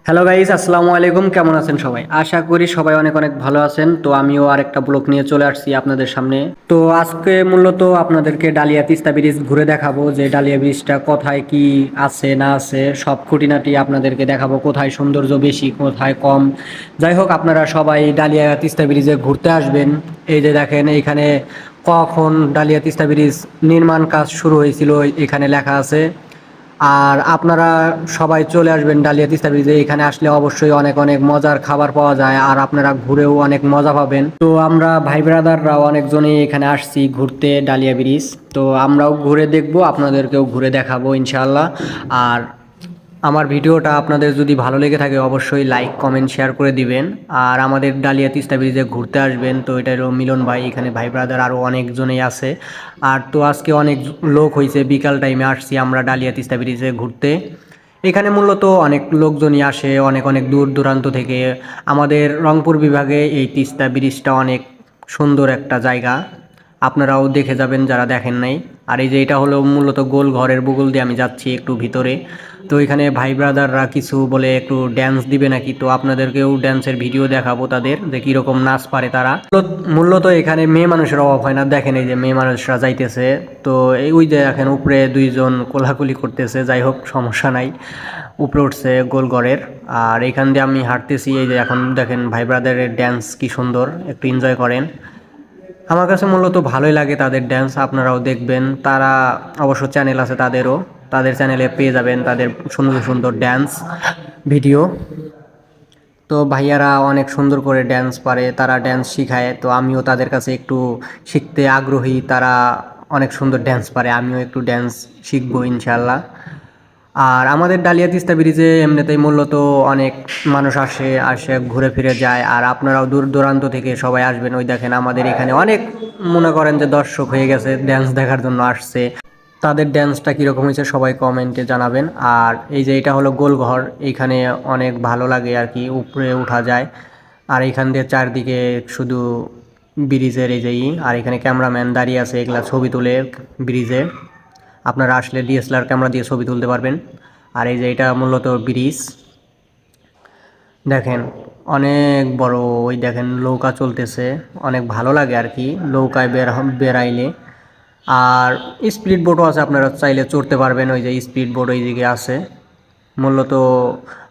Hello guys, আসসালামু আলাইকুম। কেমন আছেন সবাই? আশা করি সবাই অনেক অনেক ভালো আছেন। তো আমিও আরেকটা ব্লগ নিয়ে চলে আসছি আপনাদের সামনে। তো আজকে মূলত আপনাদেরকে ডালিয়া তিস্তা ব্রিজ ঘুরে দেখাবো, যে ডালিয়া ব্রিজটা কোথায় কি আছে না আছে সব খুঁটিনাটি আপনাদেরকে দেখাবো। কোথায় সৌন্দর্য বেশি, কোথায় কম। যাই হোক, আপনারা সবাই ডালিয়া তিস্তা ব্রিজে ঘুরতে আসবেন। এই যে দেখেন, এইখানে কখন ডালিয়া তিস্তা ব্রিজ নির্মাণ কাজ শুরু হয়েছিল এখানে লেখা আছে। আর আপনারা সবাই চলে আসবেন ডালিয়া তিস্তা ব্রিজে। এখানে আসলে অবশ্যই অনেক অনেক মজার খাবার পাওয়া যায়, আর আপনারা ঘুরেও অনেক মজা পাবেন। তো আমরা ভাই ব্রাদাররাও অনেকজনই এখানে আসছি ঘুরতে ডালিয়া ব্রিজ। তো আমরাও ঘুরে দেখবো, আপনাদেরকেও ঘুরে দেখাবো ইনশাআল্লাহ। আর আমার ভিডিওটা আপনাদের যদি ভালো লেগে থাকে অবশ্যই লাইক কমেন্ট শেয়ার করে দিবেন। আর আমাদের ডালিয়া তিস্তা ব্রিজে ঘুরতে আসবেন। তো এটা হলো মিলন ভাই, এখানে ভাই ব্রাদার আরও অনেকজনেই আছে। আর তো আজকে অনেক লোক হয়েছে, বিকাল টাইমে আসছি আমরা ডালিয়া তিস্তা ব্রিজে ঘুরতে। এখানে মূলত অনেক লোকজনই আসে অনেক অনেক দূর দূরান্ত থেকে। আমাদের রংপুর বিভাগে এই তিস্তা ব্রিজটা অনেক সুন্দর একটা জায়গা, আপনারাও দেখে যাবেন যারা দেখেন নাই। আর এই যে এটা হলো মূলত গোল ঘরের বগল দিয়ে আমি যাচ্ছি একটু ভিতরে। তো এখানে ভাই ব্রাদাররা কিছু বলে একটু ড্যান্স দিবে নাকি, তো আপনাদেরকেও ড্যান্সের ভিডিও দেখাবো তাদের, যে কীরকম নাচ পারে তারা। মূলত এখানে মেয়ে মানুষের অভাব হয় না, দেখেন এই যে মেয়ে মানুষরা যাইতেছে। তো এই ওই যে দেখেন উপরে দুইজন কোলাকুলি করতেছে, যাই হোক সমস্যা নাই, উপরে উঠছে গোল ঘরের। আর এখান দিয়ে আমি হাঁটতেছি, এই যে এখন দেখেন ভাই ব্রাদারের ড্যান্স কি সুন্দর, একটু এনজয় করেন। আমার কাছে মূলত ভালোই লাগে তাদের ড্যান্স, আপনারাও দেখবেন। তারা অবশ্য চ্যানেল আছে তাদেরও, তাদের চ্যানেলে পেয়ে যাবেন তাদের সুন্দর সুন্দর ড্যান্স ভিডিও। তো ভাইয়ারা অনেক সুন্দর করে ড্যান্স পারে, তারা ড্যান্স শিখায়। তো আমিও তাদের কাছে একটু শিখতে আগ্রহী, তারা অনেক সুন্দর ড্যান্স পারে, আমিও একটু ড্যান্স শিখবো ইনশাল্লাহ। আর আমাদের ডালিয়া তিস্তা ব্রিজে এমনিতেই মূলত অনেক মানুষ আসে আসে ঘুরে ফিরে যায়। আর আপনারাও দূর দূরান্ত থেকে সবাই আসবেন। ওই দেখেন আমাদের এখানে অনেক, মনে করেন যে দর্শক হয়ে গেছে, ড্যান্স দেখার জন্য আসছে। তাদের ড্যান্সটা কীরকম হয়েছে সবাই কমেন্টে জানাবেন। আর এই যে এটা হলো গোলঘর, এইখানে অনেক ভালো লাগে আর কি, উপরে উঠা যায়। আর এইখান দিয়ে চারদিকে শুধু ব্রিজের এই যে আর এখানে ক্যামেরাম্যান দাঁড়িয়ে আছে, এগুলা ছবি তুলে ব্রিজে। আপনারা আসলে ডিএসএলআর ক্যামেরা দিয়ে ছবি তুলতে পারবেন। আর এই যে এটা মূলত ব্রিজ, দেখেন অনেক বড়। ওই দেখেন নৌকা চলতেছে, অনেক ভালো লাগে আর কি নৌকায় বেড়াইলে। আর স্পিড বোটও আছে, আপনারা চাইলে চড়তে পারবেন। ওই যে স্পিড বোট ওই দিকে আছে। মূলত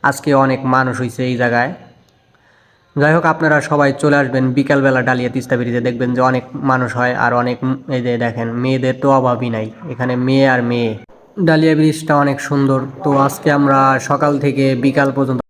আজকে অনেক মানুষ হয়েছে এই জায়গায়। যাই হোক, আপনারা সবাই চলে আসবেন বিকালবেলা ডালিয়া তিস্তা ব্রিজে, দেখবেন যে অনেক মানুষ হয়। আর অনেক, এই যে দেখেন মেয়েদের তো অভাবই নাই, এখানে মেয়ে আর মেয়ে। ডালিয়া ব্রিজটা অনেক সুন্দর। তো আজকে আমরা সকাল থেকে বিকাল পর্যন্ত